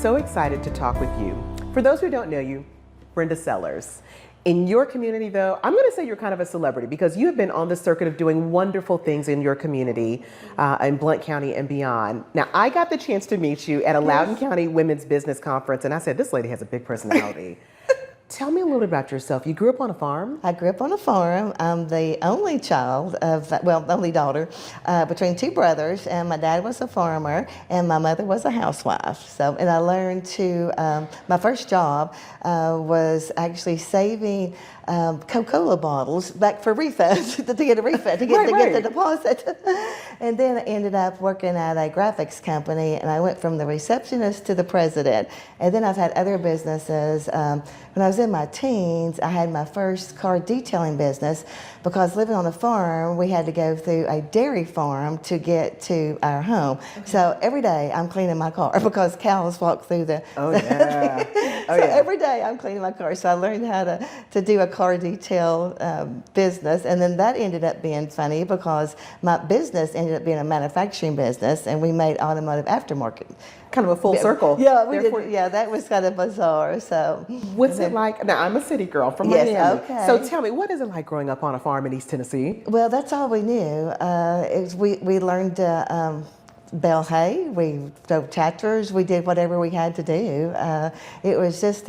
so excited to talk with you. For those who don't know you, Brenda Sellers. In your community, though, I'm going to say you're kind of a celebrity because you have been on the circuit of doing wonderful things in your community, in Blount County and beyond. Now, I got the chance to meet you at a Loudoun County Women's Business Conference, and I said, this lady has a big personality. Tell me a little bit about yourself. You grew up on a farm? I grew up on a farm. I'm the only child of, well, the only daughter between two brothers, and my dad was a farmer, and my mother was a housewife. So, and I learned to, my first job was actually saving Coca-Cola bottles back for refunds, to get a refund, to get the deposit. And then I ended up working at a graphics company, and I went from the receptionist to the president. And then I've had other businesses. When I was in my teens, I had my first car detailing business because living on a farm, we had to go through a dairy farm to get to our home. Okay. So every day I'm cleaning my car because cows walk through the... Oh, yeah. So every day I'm cleaning my car. So I learned how to do a car detail business. And then that ended up being funny because my business ended up being a manufacturing business, and we made automotive aftermarket. Kind of a full circle. Yeah, we did. Yeah, that was kind of bizarre. So, what's it like? Now, I'm a city girl from Miami. Okay. So tell me, what is it like growing up on a farm in East Tennessee? Well, that's all we knew. We learned to bale hay. We drove tractors. We did whatever we had to do. It was just.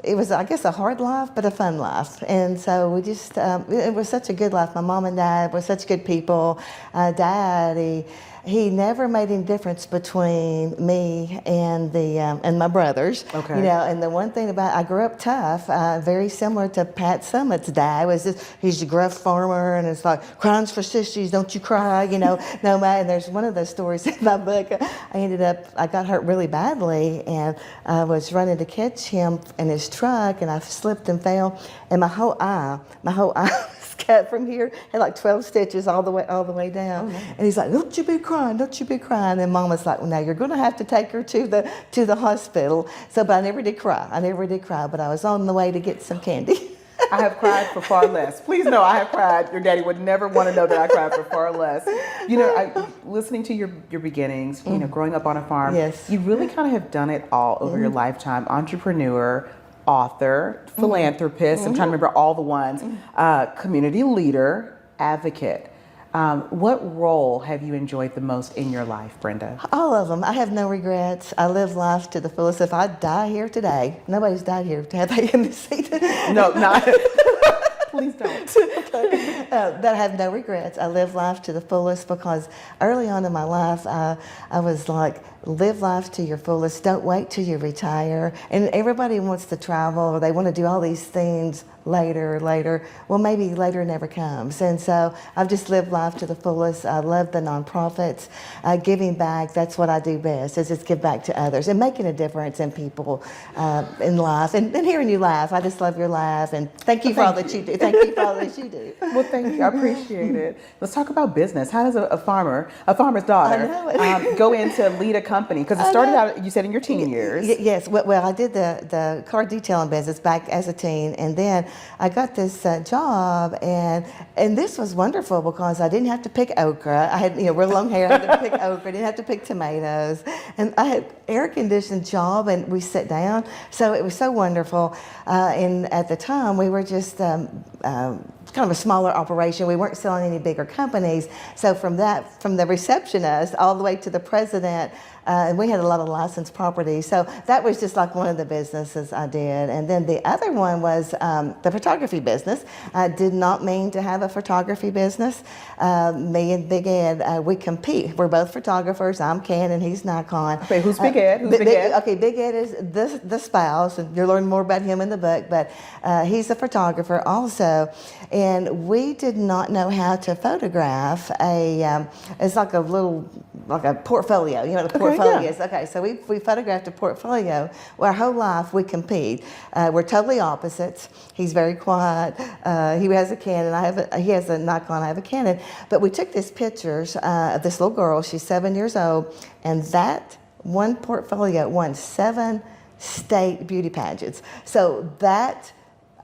It was, I guess, a hard life, but a fun life. And so we just, it was such a good life. My mom and dad were such good people. Dad, he never made any difference between me and my brothers. Okay. You know, and the one thing about, I grew up tough, very similar to Pat Summitt's dad. Was just, he's a gruff farmer, and it's like, crying's for sissies, don't you cry, you know. No matter. And there's one of those stories in my book. I got hurt really badly, and I was running to catch him in his truck, and I slipped and fell, and my whole eye was cut from here, had like 12 stitches all the way down. Oh, and he's like, don't you be crying, don't you be crying. And Mom was like, well, now you're going to have to take her to the hospital. So, but I never did cry, but I was on the way to get some candy. I have cried for far less. Please know I have cried. Your daddy would never want to know that I cried for far less. You know, listening to your beginnings, you know, growing up on a farm, yes. You really kind of have done it all over your lifetime. Entrepreneur, author, philanthropist, I'm trying to remember all the ones, community leader, advocate. What role have you enjoyed the most in your life, Brenda? All of them. I have no regrets. I live life to the fullest. If I die here today, nobody's died here, have they, in this seat? No, not. Please don't. Okay. But I have no regrets. I live life to the fullest because early on in my life, I was like, live life to your fullest. Don't wait till you retire. And everybody wants to travel, or they want to do all these things later. Well, maybe later never comes. And so I've just lived life to the fullest. I love the nonprofits, giving back. That's what I do best, is just give back to others and making a difference in people in life. And hearing you laugh, I just love your laugh. And thank you for all that you do. Thank you for all that you do. Well, thank you. I appreciate it. Let's talk about business. How does a farmer's daughter, go in to lead a company? Because it started out, you said, in your teen years. Yes. Well, I did the car detailing business back as a teen, and then I got this job, and this was wonderful because I didn't have to pick okra. I had real long hair. I had to pick okra. I didn't have to pick tomatoes, and I had air conditioned job, and we sat down. So it was so wonderful. And at the time, we were just kind of a smaller operation. We weren't selling any bigger companies. So from the receptionist all the way to the president. And we had a lot of licensed property. So that was just like one of the businesses I did. And then the other one was the photography business. I did not mean to have a photography business. Me and Big Ed, we compete. We're both photographers. I'm Canon, he's Nikon. Okay, who's Big Ed? Big Ed? Okay, Big Ed is the spouse, and you'll learn more about him in the book, but he's a photographer also. And we did not know how to photograph it's like a portfolio, the portfolio. Yes. Okay, so we photographed a portfolio. Well, our whole life we compete. We're totally opposites. He's very quiet. He has a Canon. He has a Nikon. I have a Canon. But we took these pictures of this little girl. She's 7 years old, and that one portfolio won 7 state beauty pageants. So that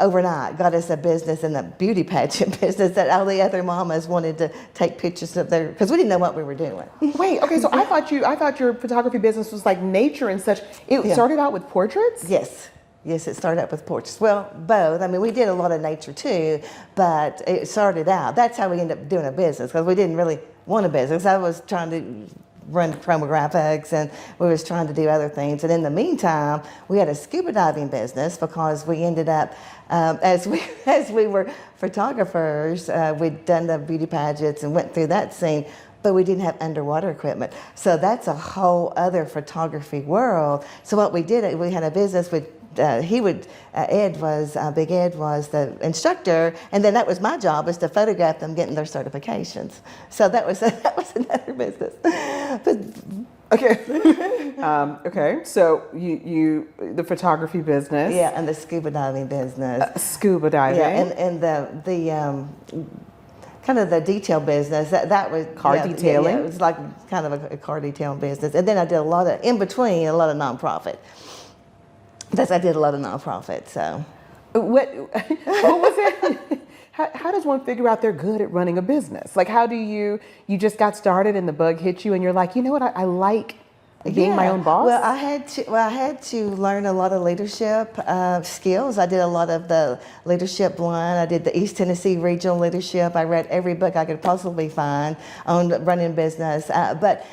overnight got us a business in the beauty pageant business that all the other mamas wanted to take pictures of their, because we didn't know what we were doing. Wait, okay, so I thought your photography business was like nature and such. It Yeah. started out with portraits? Yes. Yes, it started out with portraits. Well, both. I mean, we did a lot of nature too, but it started out. That's how we ended up doing a business, because we didn't really want a business. I was trying to run chromographics, and we was trying to do other things. And in the meantime, we had a scuba diving business, because we ended up, as we were photographers, we'd done the beauty pageants and went through that scene, but we didn't have underwater equipment. So that's a whole other photography world. So what we did, we had a business with, Big Ed was the instructor, and then that was my job, was to photograph them getting their certifications. So that was another business. But Okay. Okay. So the photography business. yeah, and the scuba diving business. Scuba diving. Yeah, and the kind of the detail business, that was Car detailing? Yeah, it was like kind of a car detailing business. And then I did a lot of, in between, a lot of nonprofit. I did a lot of nonprofit, so. What was it? How does one figure out they're good at running a business? Like, how do you just got started and the bug hit you and you're like, you know what, I like being my own boss? Well, I had to learn a lot of leadership skills. I did a lot of the leadership one. I did the East Tennessee Regional Leadership. I read every book I could possibly find on running business. But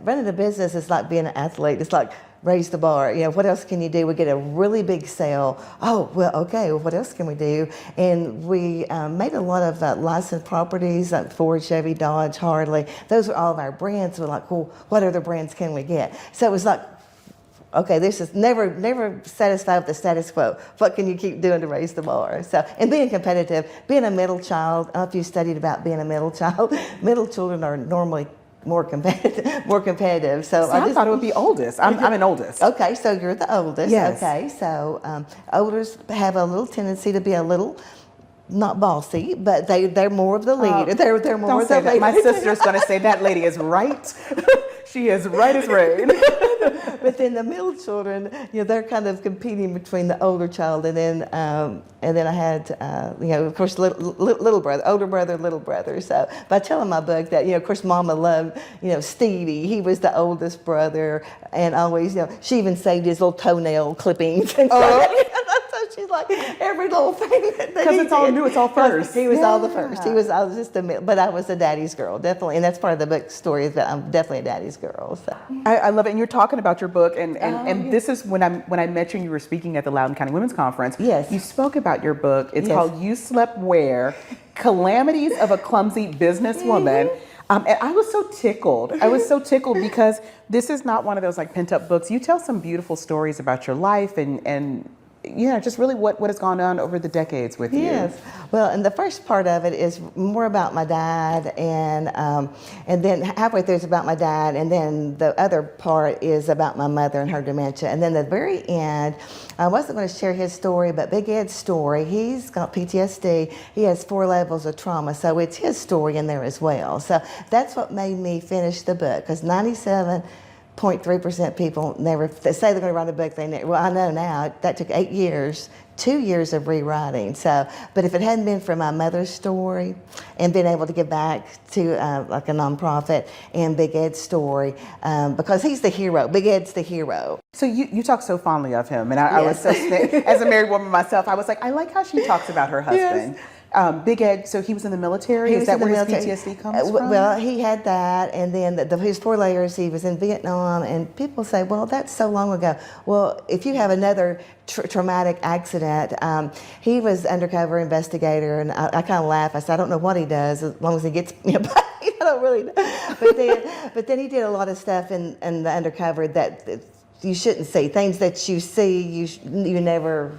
running a business is like being an athlete. It's like raise the bar. You know, what else can you do? We get a really big sale. Oh, well, okay, well, what else can we do? And we made a lot of licensed properties like Ford, Chevy, Dodge, Harley. Those are all of our brands. We're like, well, what other brands can we get? So it was like, okay, this is never satisfied with the status quo. What can you keep doing to raise the bar? So, and being competitive, being a middle child, I don't know if you studied about being a middle child. Middle children are normally more competitive. So I thought it would be oldest. I'm an oldest. Okay, so you're the oldest. Yes. Okay, so oldest have a little tendency to be a little not bossy, but they're more of the leader. They're more Don't of say the that. leader. My sister's going to say that lady is right. She is right as rain. But then the middle children, you know, they're kind of competing between the older child and then I had, you know, of course, little brother, older brother, little brother. So by telling my book that, you know, of course, Mama loved, you know, Stevie. He was the oldest brother, and always, you know, she even saved his little toenail clippings. And so she's like every little thing that Because it's all new, it's all first. He was all the first. I was just but I was a daddy's girl, definitely, and that's part of the book story, is that I'm definitely a daddy's girl. So. I love it. And you're talking about your book, and this is when I met you and you were speaking at the Loudoun County Women's Conference. Yes. You spoke about your book. It's Yes. called You Slept Where? Calamities of a Clumsy Businesswoman. And I was so tickled. I was so tickled because this is not one of those like pent up books. You tell some beautiful stories about your life and yeah, just really what has gone on over the decades with you. Yes. Well, and the first part of it is more about my dad, and then halfway through it's about my dad, and then the other part is about my mother and her dementia. And then the very end, I wasn't going to share his story, but Big Ed's story, he's got PTSD. He has 4 levels of trauma, so it's his story in there as well. So that's what made me finish the book, because 97.3% people never, they say they're going to write a book, they never, well, I know now, that took 8 years, 2 years of rewriting. So, but if it hadn't been for my mother's story and being able to give back to like a nonprofit and Big Ed's story, because he's the hero, Big Ed's the hero. So you talk so fondly of him, and I was so, as a married woman myself, I was like, I like how she talks about her husband. Yes. Big Ed, so he was in the military? He Is was that in the where military. his PTSD comes from? Well, he had that, and then his 4 layers, he was in Vietnam, and people say, well, that's so long ago. Well, if you have another traumatic accident, he was undercover investigator, and I kind of laugh. I said, I don't know what he does, as long as he gets me a bite. I don't really know. But then he did a lot of stuff in the undercover that you shouldn't see. Things that you see, you never...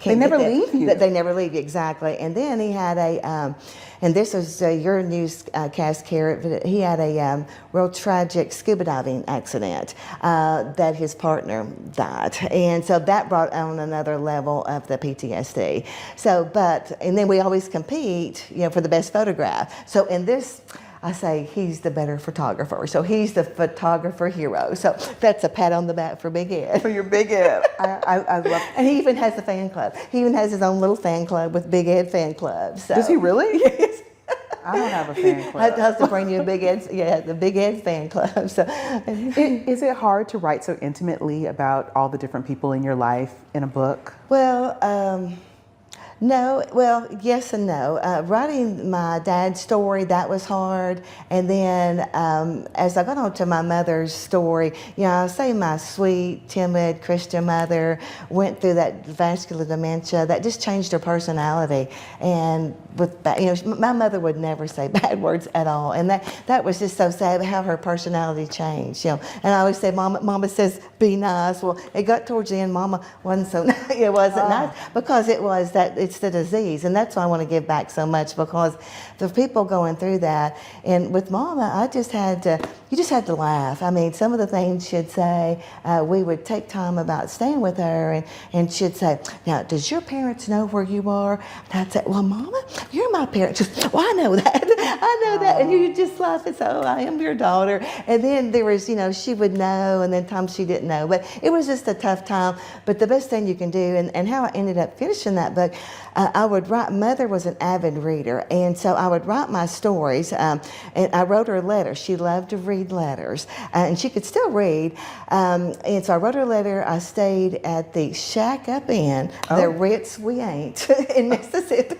They never leave you. They never leave you, exactly. And then he had and this was your newscast, Carrot, but he had a real tragic scuba diving accident that his partner died. And so that brought on another level of the PTSD. So, and then we always compete, you know, for the best photograph. So in this, I say he's the better photographer. So he's the photographer hero. So that's a pat on the back for Big Ed. For your Big Ed. I love. And he even has a fan club. He even has his own little fan club with Big Ed fan club. So. Does he really? Yes. I don't have a fan club. I have to bring you a Big Ed, the Big Ed fan club. So, Is it hard to write so intimately about all the different people in your life in a book? well, no, well, yes and no. Writing my dad's story, that was hard. And then as I got on to my mother's story, I say my sweet, timid Christian mother went through that vascular dementia that just changed her personality. And my mother would never say bad words at all. And that was just so sad how her personality changed, And I always say, Mama says, be nice. Well, it got towards the end, Mama wasn't so nice. It wasn't nice because it's the disease. And that's why I want to give back so much, because the people going through that. And with Mama, you just had to laugh. I mean, some of the things she'd say, we would take time about staying with her, and she'd say, now, does your parents know where you are? And I'd say, well, Mama, you're my parents. Just, well, I know that. I know that. And you just laugh and say, oh, I am your daughter. And then there was, she would know, and then times she didn't know. But it was just a tough time. But the best thing you can do, and how I ended up finishing that book, I would write. Mother was an avid reader, and so I would write my stories. And I wrote her a letter. She loved to read letters, and she could still read. And so I wrote her a letter. I stayed at the Shack Up Inn, the Ritz We Ain't in Mississippi.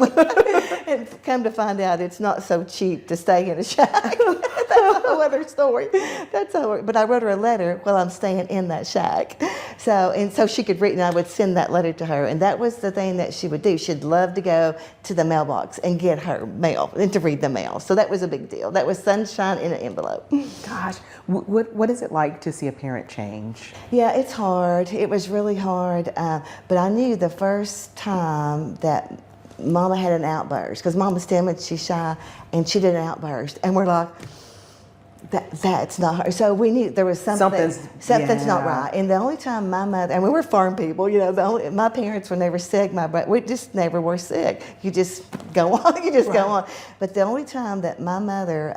And come to find out, it's not so cheap to stay in a shack. That's a whole other story. But I wrote her a letter while I'm staying in that shack. So she could read, and I would send that letter to her. And that was the thing that she would do. She'd love to go to the mailbox and get her mail and to read the mail. So that was a big deal. That was sunshine in an envelope. Gosh, what is it like to see a parent change? Yeah, it's hard. It was really hard. But I knew the first time that Mama had an outburst, because Mama's timid, she's shy, and she did an outburst. And we're like, that's not her. So we knew there was something's not right. And the only time my mother, and we were farm people, my parents were never sick. We just never were sick. You just go on. Go on. But the only time that my mother,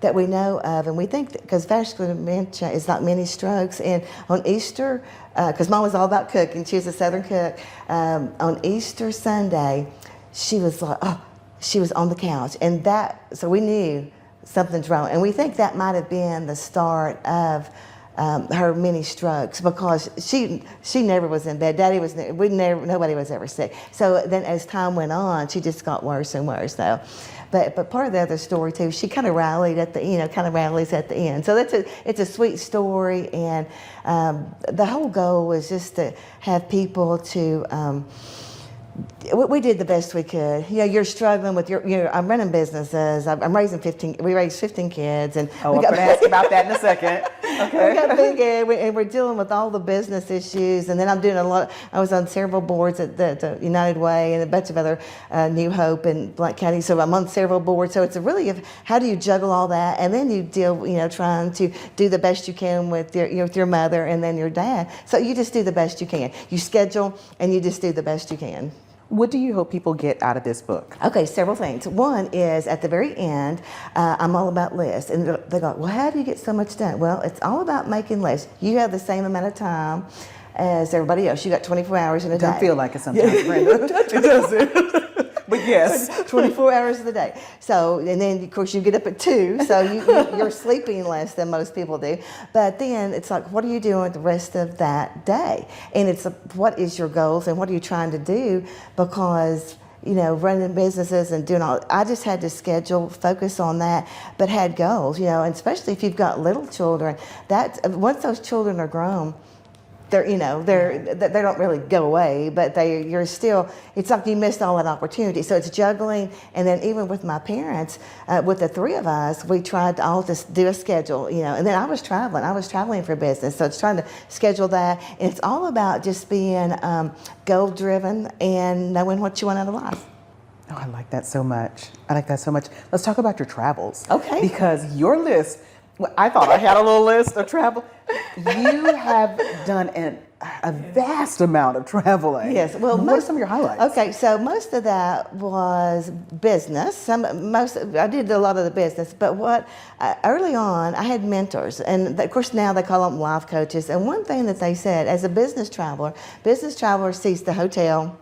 that we know of, and we think because vascular dementia is like many strokes, and on Easter, because Mom was all about cooking, she was a Southern cook. On Easter Sunday, she was like, she was on the couch, and so we knew something's wrong. And we think that might have been the start of her many strokes, because she never was in bed. Daddy was nobody was ever sick. So then as time went on, she just got worse and worse. So, but part of the other story too, she kind of rallied at rallies at the end. So it's a sweet story, and the whole goal was just to have people to. We did the best we could. You're struggling with I'm running businesses. I'm raising 15. We raised 15 kids, and I'm going to ask about that in a second. Okay. We got Big Ed, and we're dealing with all the business issues. And then I'm doing I was on several boards at the United Way and a bunch of other New Hope and Blount County. So I'm on several boards. So it's how do you juggle all that, and then you deal, trying to do the best you can with your mother and then your dad. So you just do the best you can. You schedule, and you just do the best you can. What do you hope people get out of this book? Okay, several things. One is at the very end, I'm all about lists. And they go, well, how do you get so much done? Well, it's all about making lists. You have the same amount of time as everybody else. You got 24 hours in a day. It doesn't feel like it sometimes, Brenda. It doesn't. But yes. 24 hours of the day. So, and then of course you get up at 2, so you're sleeping less than most people do. But then it's like, what are you doing the rest of that day? And it's what is your goals and what are you trying to do? Because running businesses and doing all, I just had to schedule, focus on that, but had goals, and especially if you've got little children, once those children are grown, they don't really go away, but you're still, it's like you missed all that opportunity. So it's juggling. And then even with my parents, with the 3 of us, we tried to all just do a schedule, and then I was traveling for business. So it's trying to schedule that. And it's all about just being goal driven and knowing what you want out of life. Oh, I like that so much. Let's talk about your travels. Okay. Because your list, I thought I had a little list of travel. You have done a vast amount of traveling. Yes. Well, what are some of your highlights? Okay, so most of that was business. I did a lot of the business, but early on, I had mentors, and of course now they call them life coaches. And one thing that they said, as a business traveler sees the hotel,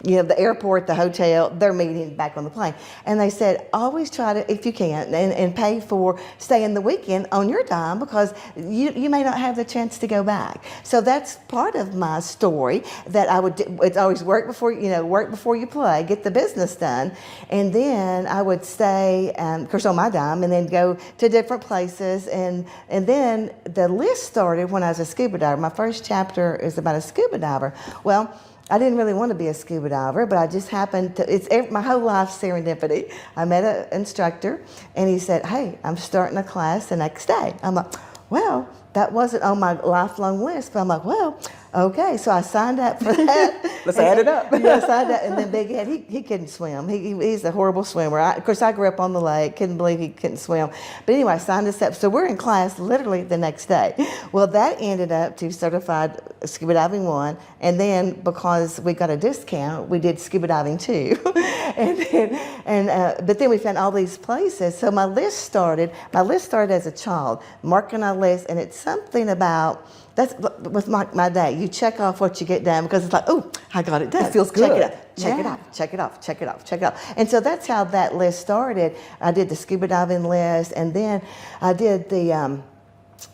the airport, the hotel, their meeting, back on the plane. And they said, always try to, if you can, and pay for staying the weekend on your dime, because you may not have the chance to go back. So that's part of my story, that I would, it's always work before you play, get the business done. And then I would stay, of course, on my dime, and then go to different places. And then the list started when I was a scuba diver. My first chapter is about a scuba diver. Well, I didn't really want to be a scuba diver, but I just happened to, my whole life serendipity. I met an instructor, and he said, hey, I'm starting a class the next day. I'm like, well, that wasn't on my lifelong list, but I'm like, well, okay. So I signed up for that. Let's add it up. Yeah, signed up. And then Big Ed, he couldn't swim. He's a horrible swimmer. Of course, I grew up on the lake, couldn't believe he couldn't swim. But anyway, I signed us up. So we're in class literally the next day. Well, that ended up to Certified Scuba Diving 1. And then because we got a discount, we did Scuba Diving 2. But then we found all these places. So my list started as a child, marking a list, and it's something about, that's with my day. You check off what you get done, because it's like, oh, I got it done. It feels good. Check it up, check it off, check it off, check it off, check it off. And so that's how that list started. I did the scuba diving list, and then I did the,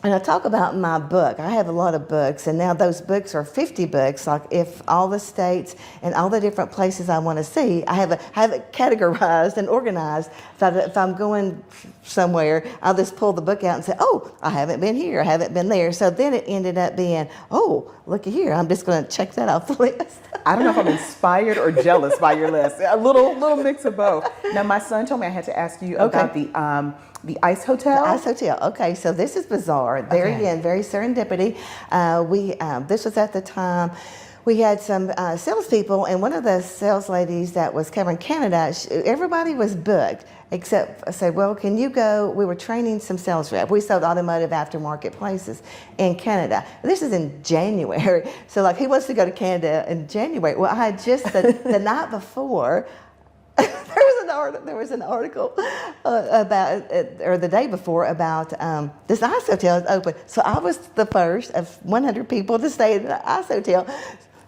and I talk about my book. I have a lot of books, and now those books are 50 books. Like, if all the states and all the different places I want to see, I have it categorized and organized. So that if I'm going somewhere, I'll just pull the book out and say, oh, I haven't been here, I haven't been there. So then it ended up being, oh, looky here, I'm just going to check that off the list. I don't know if I'm inspired or jealous by your list. A little mix of both. Now, my son told me I had to ask you about the Ice Hotel. The Ice Hotel. Okay, so this is bizarre. There again, very serendipity. This was at the time. We had some salespeople, and one of the sales ladies that was covering Canada, everybody was booked, except I said, well, can you go? We were training some sales rep. We sold automotive aftermarket places in Canada. This is in January. So like, he wants to go to Canada in January. Well, I had just the night before, there was an article about, or the day before, about this Ice Hotel is open. So I was the first of 100 people to stay in the Ice Hotel.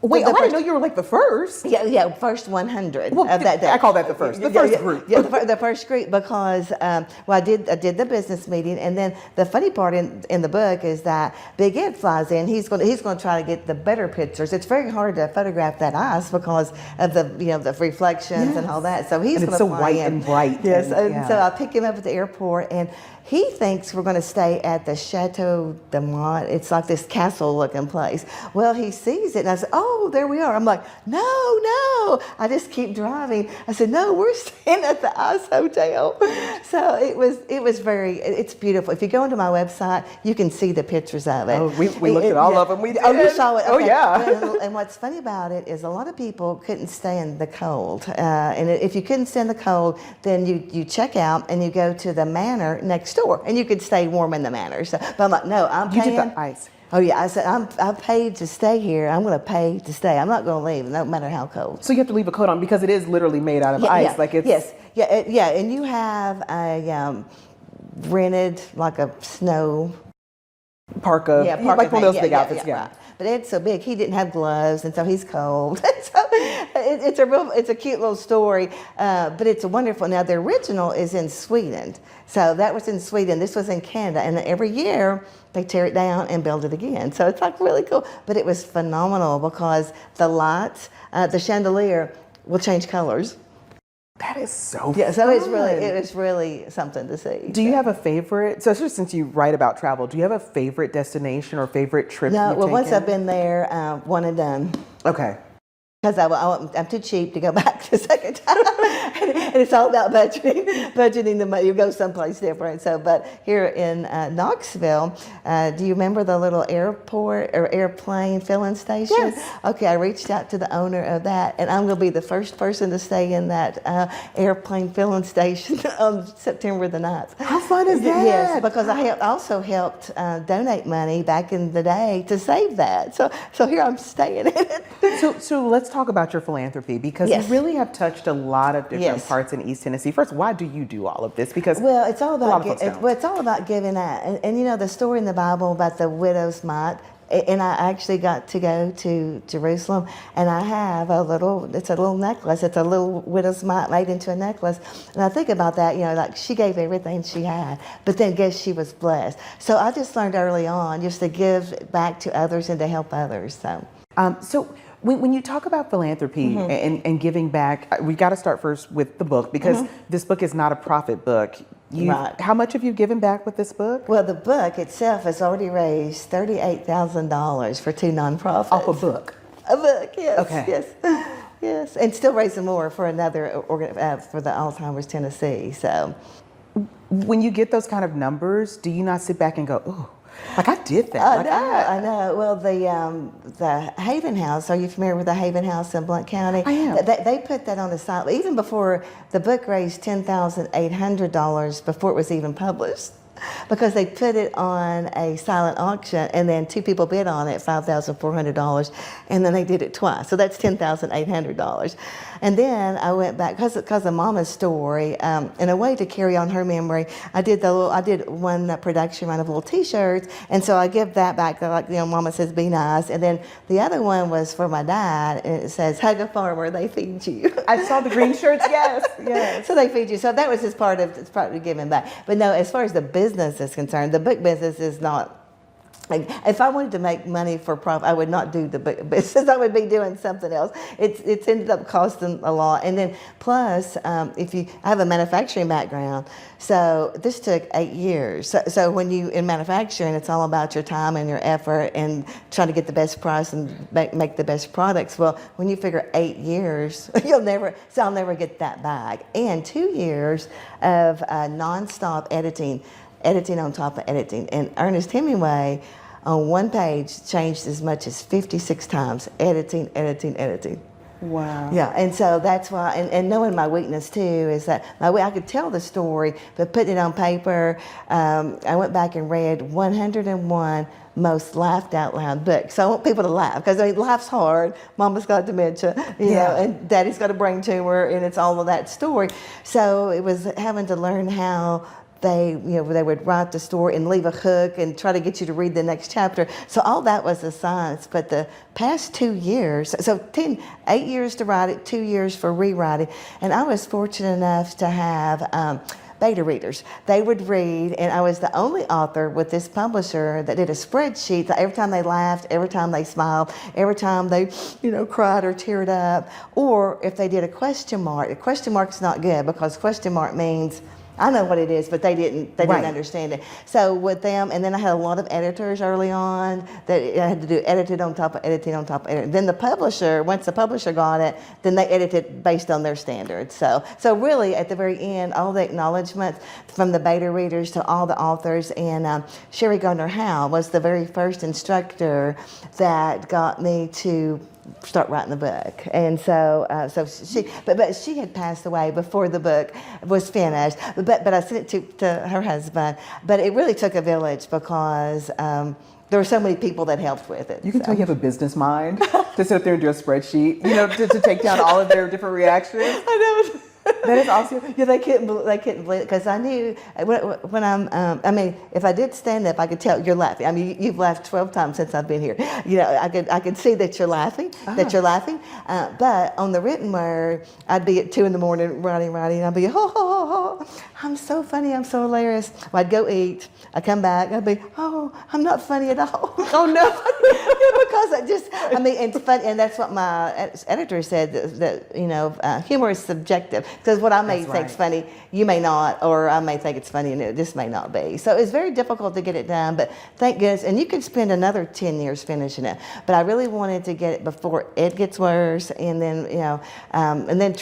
Wait, I didn't know you were like the first. Yeah, first 100 of that day. I call that the first. The first group. Yeah, the first group, because I did the business meeting, and then the funny part in the book is that Big Ed flies in. He's going to try to get the better pictures. It's very hard to photograph that ice because of the reflections and all that. So he's going to so fly white in. and bright. Yes, and so I pick him up at the airport, and he thinks we're going to stay at the Chateau de Mont. It's like this castle-looking place. Well, he sees it, and I said, oh, there we are. I'm like, no. I just keep driving. I said, no, we're staying at the Ice Hotel. So it's beautiful. If you go into my website, you can see the pictures of it. Oh, we looked at all of them. We did. Oh, you saw it? Oh, Okay. yeah. And what's funny about it is a lot of people couldn't stand the cold. And if you couldn't stand the cold, then you check out and you go to the Manor next door, and you could stay warm in the Manor. So, but I'm like, no, I'm paying. You did the ice. Oh yeah, I said I paid to stay here. I'm going to pay to stay. I'm not going to leave, no matter how cold. So you have to leave a coat on because it is literally made out of ice. Yeah, Like it's yeah. And you have a rented like a snow parka. parka like one of those big thing. outfits. Yeah. Right. But Ed's so big, he didn't have gloves, and so he's cold. So it's a cute little story, but it's wonderful. Now the original is in Sweden, so that was in Sweden. This was in Canada, and every year they tear it down and build it again. So it's like really cool. But it was phenomenal because the lights, the chandelier will change colors. That is so Yeah, so fun. it was really something to see. Do you have a favorite? So especially since you write about travel, do you have a favorite destination or favorite trip? No, you've well, once taken? I've been there, one and done. Okay. because I'm too cheap to go back the second time. And it's all about budgeting the money. You go someplace different. So, but here in Knoxville, do you remember the little airport or airplane filling station? Yes. Okay, I reached out to the owner of that, and I'm going to be the first person to stay in that airplane filling station on September the 9th. How fun is that? Yes, because I also helped donate money back in the day to save that. So here I'm staying in it. So let's talk about your philanthropy, because Yes. you really have touched a lot of different Yes. parts in East Tennessee. First, why do you do all of this? Because Well, it's all a lot about of folks don't. it's all about giving out, and you know the story in the Bible about the widow's mite. And I actually got to go to Jerusalem, and I have it's a little necklace. It's a little widow's mite made into a necklace. And I think about that, like she gave everything she had, but then guess she was blessed. So I just learned early on just to give back to others and to help others. So when you talk about philanthropy and giving back, we got to start first with the book, because this book is not a profit book. Right. How much have you given back with this book? Well, the book itself has already raised $38,000 for 2 nonprofits. Off a book. A book, yes. Okay. Yes, and still raising more for another for the Alzheimer's Tennessee. So, When you get those kind of numbers, do you not sit back and go, "Ooh, like I did that"? I know. Well, the Haven House. Are you familiar with the Haven House in Blount County? I am. They put that on the site even before the book raised $10,800 before it was even published. Because they put it on a silent auction, and then 2 people bid on it, $5,400, and then they did it twice. So that's $10,800. And then I went back because of Mama's story, in a way to carry on her memory. I did one production run of little T-shirts, and so I give that back. Like Mama says, "Be nice," and then the other one was for my dad, and it says, "Hug a farmer, they feed you." I saw the green shirts. Yes, yes. So they feed you. So that was just part of giving back. But no, as far as the business is concerned, the book business is not. Like, if I wanted to make money for profit, I would not do the book business. I would be doing something else. It's ended up costing a lot. And then plus, I have a manufacturing background, so this took 8 years. So when you in manufacturing, it's all about your time and your effort and trying to get the best price and make the best products. Well, when you figure 8 years, I'll never get that back. And 2 years of nonstop editing on top of editing. And Ernest Hemingway on one page changed as much as 56 times, editing. Wow. Yeah, and so that's why, and knowing my weakness too is that I could tell the story, but putting it on paper, I went back and read 101 most laughed out loud books. So I want people to laugh, because life's hard. Mama's got dementia, you know, and Daddy's got a brain tumor, and it's all of that story. So it was having to learn how they would write the story and leave a hook and try to get you to read the next chapter. So all that was a science. But the past 2 years, 8 years to write it, 2 years for rewriting. And I was fortunate enough to have beta readers. They would read, and I was the only author with this publisher that did a spreadsheet that every time they laughed, every time they smiled, every time they, cried or teared up, or if they did a question mark. A question mark's not good, because question mark means I know what it is, but they didn't understand it. So with them, and then I had a lot of editors early on that I had to do edited on top of editing on top of editing. Then the publisher, once the publisher got it, then they edited based on their standards. So really at the very end, all the acknowledgments from the beta readers to all the authors, and Sherry Gardner Howe was the very first instructor that got me to start writing the book. And so but she had passed away before the book was finished, but I sent it to her husband. But it really took a village, because there were so many people that helped with it. You can tell you have a business mind to sit up there and do a spreadsheet, to take down all of their different reactions. I know. That is awesome. Yeah, they couldn't believe it, because I knew when I'm. If I did stand up, I could tell you're laughing. I mean, you've laughed 12 times since I've been here. I could see that you're laughing. But on the written word, I'd be at 2 a.m. writing. I'd be ho ho ho ho. oh, I'm so funny, I'm so hilarious. Well, I'd go eat, I'd come back, I'd be, oh, I'm not funny at all. Oh no. Because I mean, it's funny, and that's what my editor said, that you know, humor is subjective. Because what I may That's think is right. funny, you may not, or I may think it's funny and it just may not be. So it's very difficult to get it done, but thank goodness, and you could spend another 10 years finishing it. But I really wanted to get it before it gets worse, and then, you know, and then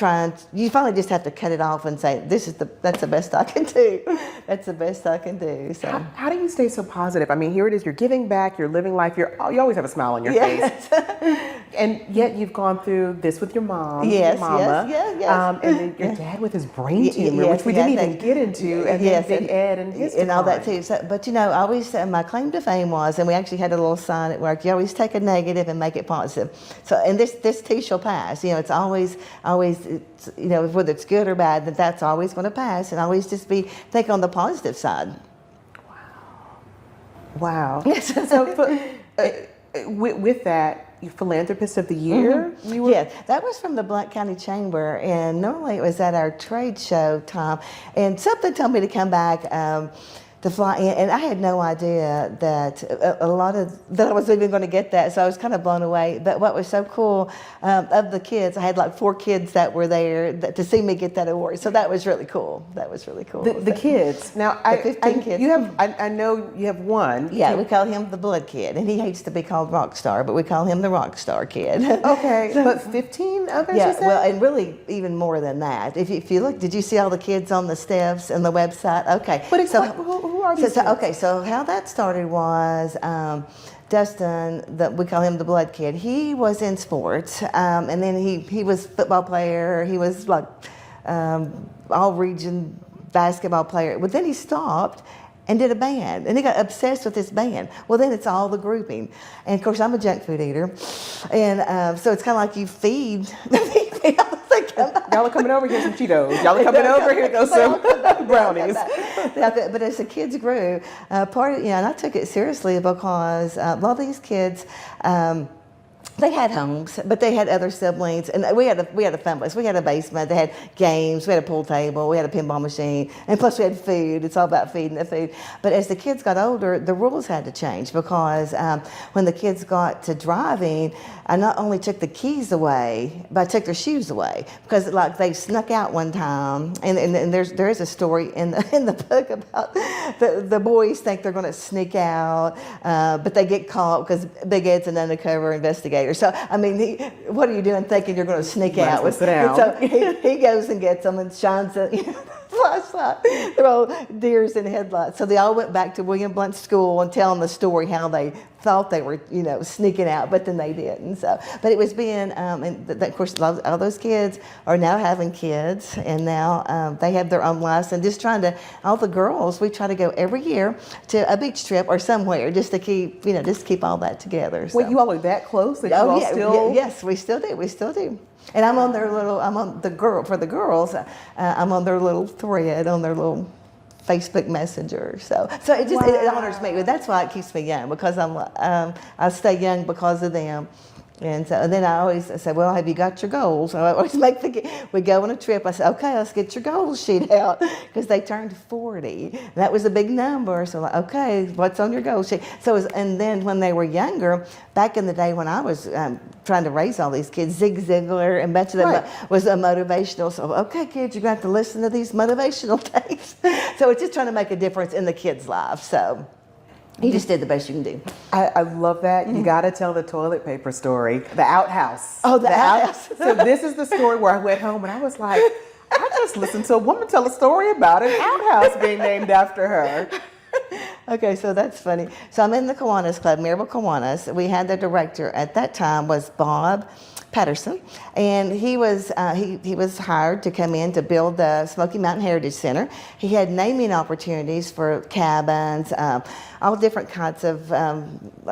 you finally just have to cut it off and say, that's the best I can do. That's the best I can do, so. How do you stay so positive? I mean, here it is, you're giving back, you're living life, you always have a smile on your Yes. face. And yet you've gone through this with your mom, Yes, your mama, yes. and then your dad with his brain tumor, Yes, which we yeah, didn't even thank- get into, and yes, then Big Ed and his and all that decline. too. So, but you know, I always my claim to fame was, and we actually had a little sign at work. You always take a negative and make it positive. So, and this too shall pass. You know, it's always, it's, you know, whether it's good or bad, that's always going to pass, and always just think on the positive side. Wow. So with that, you Philanthropist of the Year, you were. Yes, that was from the Blount County Chamber, and normally it was at our trade show time, and something told me to come back to fly in, and I had no idea that that I was even going to get that, so I was kind of blown away. But what was so cool, of the kids, I had like 4 kids that were there to see me get that award, so that was really cool. That was really cool. The kids. Now, The 15 kids. You have. I know you have one. Yeah, we call him the Blood Kid, and he hates to be called Rock Star, but we call him the Rock Star Kid. Okay, but 15 others. Yeah, you said? well, and really even more than that. If you look, did you see all the kids on the steps and the website? Okay. But who are these? Okay, so how that started was Dustin, we call him the Blood Kid. He was in sports, and then he was football player. He was like all region basketball player. But then he stopped and did a band, and he got obsessed with this band. Well, then it's all the grouping, and of course I'm a junk food eater, and so it's kind of like you feed the people. Y'all are coming over here some Cheetos. Y'all are coming over here go some brownies. But as the kids grew, and I took it seriously because a lot of these kids. They had homes, but they had other siblings, and we had a fun place. We had a basement. They had games. We had a pool table. We had a pinball machine, and plus we had food. It's all about feeding the food. But as the kids got older, the rules had to change because when the kids got to driving, I not only took the keys away, but I took their shoes away because like they snuck out one time, and there is a story in the book about the boys think they're going to sneak out, but they get caught because Big Ed's an undercover investigator. So, I mean, what are you doing thinking you're going to sneak Might as out? well sit down. So he goes and gets them and shines a flashlight. They're all deers in headlights. So they all went back to William Blount School and telling the story how they thought they were, sneaking out, but then they didn't. So, but it was being, of course, all those kids are now having kids, and now they have their own lives. And just all the girls, we try to go every year to a beach trip or somewhere just to keep, just keep all that together. So. Wait, you all are that close that you all still? Yes, we still do. We still do. And I'm on for the girls, I'm on their little thread, on their little Facebook Messenger. So it honors me. But that's why it keeps me young, because I stay young because of them. And then I always say, well, have you got your goals? I always we go on a trip. I say, okay, let's get your goals sheet out, because they turned 40. And that was a big number. So like, okay, what's on your goal sheet? And then when they were younger, back in the day when I was trying to raise all these kids, Zig Ziglar and much of them was a motivational. So, okay, kids, you're going to have to listen to these motivational tapes. So it's just trying to make a difference in the kids' lives. So. You just did the best you can do. I love that. You got to tell the toilet paper story, the outhouse. Oh, the outhouse. So this is the story where I went home and I was like, I just listened to a woman tell a story about an outhouse being named after her. Okay, so that's funny. So I'm in the Kiwanis Club, Maryville Kiwanis. We had the director at that time was Bob Patterson, and he was hired to come in to build the Smoky Mountain Heritage Center. He had naming opportunities for cabins, all different kinds of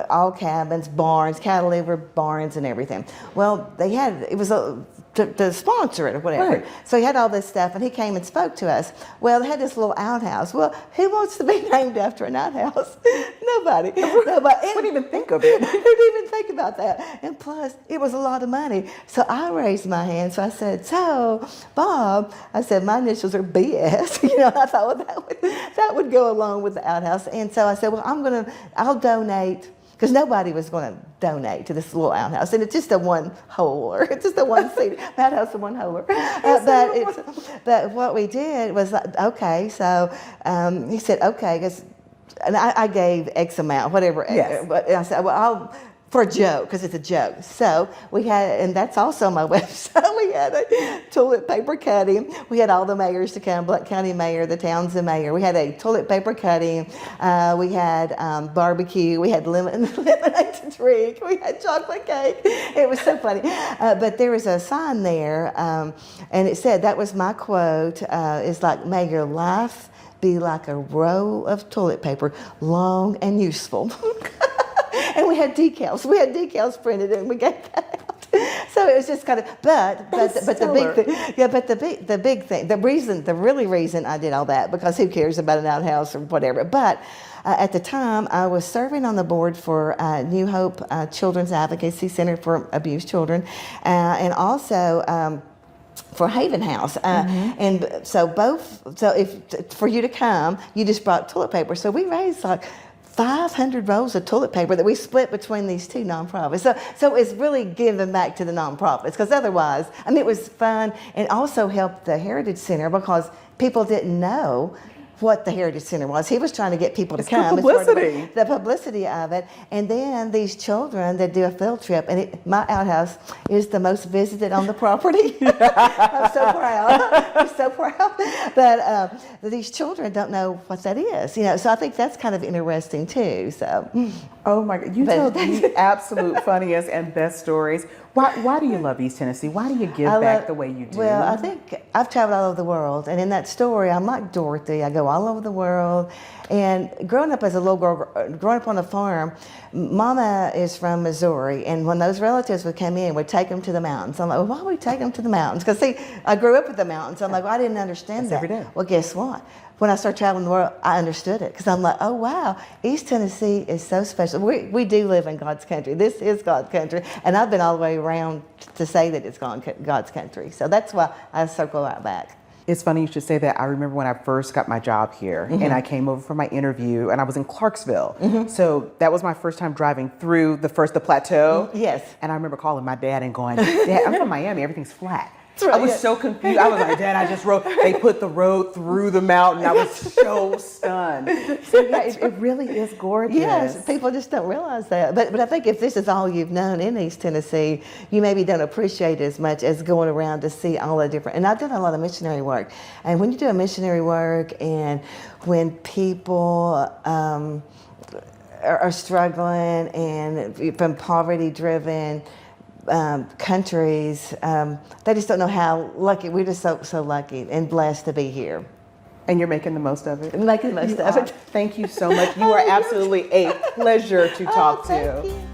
all cabins, barns, cattle liver barns, and everything. Well, it was to to sponsor it or whatever. Right. So he had all this stuff, and he came and spoke to us. Well, they had this little outhouse. Well, who wants to be named after an outhouse? Nobody. Nobody. Wouldn't even think of it. Who didn't even think about that? And plus, it was a lot of money. So I raised my hand. So I said, "So, Bob," I said, "my initials are BS." I thought, well, that would go along with the outhouse. And so I said, "Well, I'll donate." Because nobody was going to donate to this little outhouse, and it's just a one-holer. It's just a one-seat outhouse, a one-holer. But what we did was, okay. So he said, okay, and I gave X amount, whatever. Yes. But I said, well, for a joke, because it's a joke. So we had, and that's also on my website, we had a toilet paper cutting. We had all the mayors to come, Blount County Mayor, the Townsend Mayor. We had a toilet paper cutting. We had barbecue. We had lemonade to drink. We had chocolate cake. It was so funny. But there was a sign there, and it said, that was my quote, it's like, "May your life be like a roll of toilet paper, long and useful." And we had decals. We had decals printed, and we gave that out. So it was just kind of, but the big thing, the big thing, the reason I did all that, because who cares about an outhouse or whatever. But at the time, I was serving on the board for New Hope Children's Advocacy Center for Abused Children, and also. For Haven House, and so if for you to come, you just brought toilet paper. So we raised like 500 rolls of toilet paper that we split between these two nonprofits. So it's really giving back to the nonprofits, because otherwise, I mean, it was fun, and also helped the Heritage Center, because people didn't know what the Heritage Center was. He was trying to get people to come. The publicity. The publicity of it. And then these children that do a field trip, and my outhouse is the most visited on the property. I'm so proud. I'm so proud that these children don't know what that is. So I think that's kind of interesting too. So. Oh my God, you tell the absolute funniest and best stories. Why do you love East Tennessee? Why do you give back the way you do? Well, I think I've traveled all over the world, and in that story, I'm like Dorothy. I go all over the world. And growing up as a little girl, growing up on a farm, Mama is from Missouri, and when those relatives would come in, we'd take them to the mountains. I'm like, well, why would we take them to the mountains? Because see, I grew up with the mountains. I'm like, well, I didn't understand that. Every day. Well, guess what? When I started traveling the world, I understood it, because I'm like, oh wow, East Tennessee is so special. We do live in God's country. This is God's country, and I've been all the way around to say that it's God's country. So that's why I circle right back. It's funny you should say that. I remember when I first got my job here, and I came over for my interview, and I was in Clarksville. So that was my first time driving through the plateau. Yes. And I remember calling my dad and going, "Dad, I'm from Miami. Everything's flat." Right, I was so confused. I was like, "Dad, I just rode." They put the road through the mountain. I was so stunned. So yeah, it really is gorgeous. Yes, people just don't realize that. But I think if this is all you've known in East Tennessee, you maybe don't appreciate it as much as going around to see all the different. And I've done a lot of missionary work. And when you do a missionary work, and when people are struggling and from poverty-driven countries, they just don't know how lucky. We're just so lucky and blessed to be here. And you're making the most of it. Making the most of it. Thank you so much. You are absolutely a pleasure to talk to. Thank you.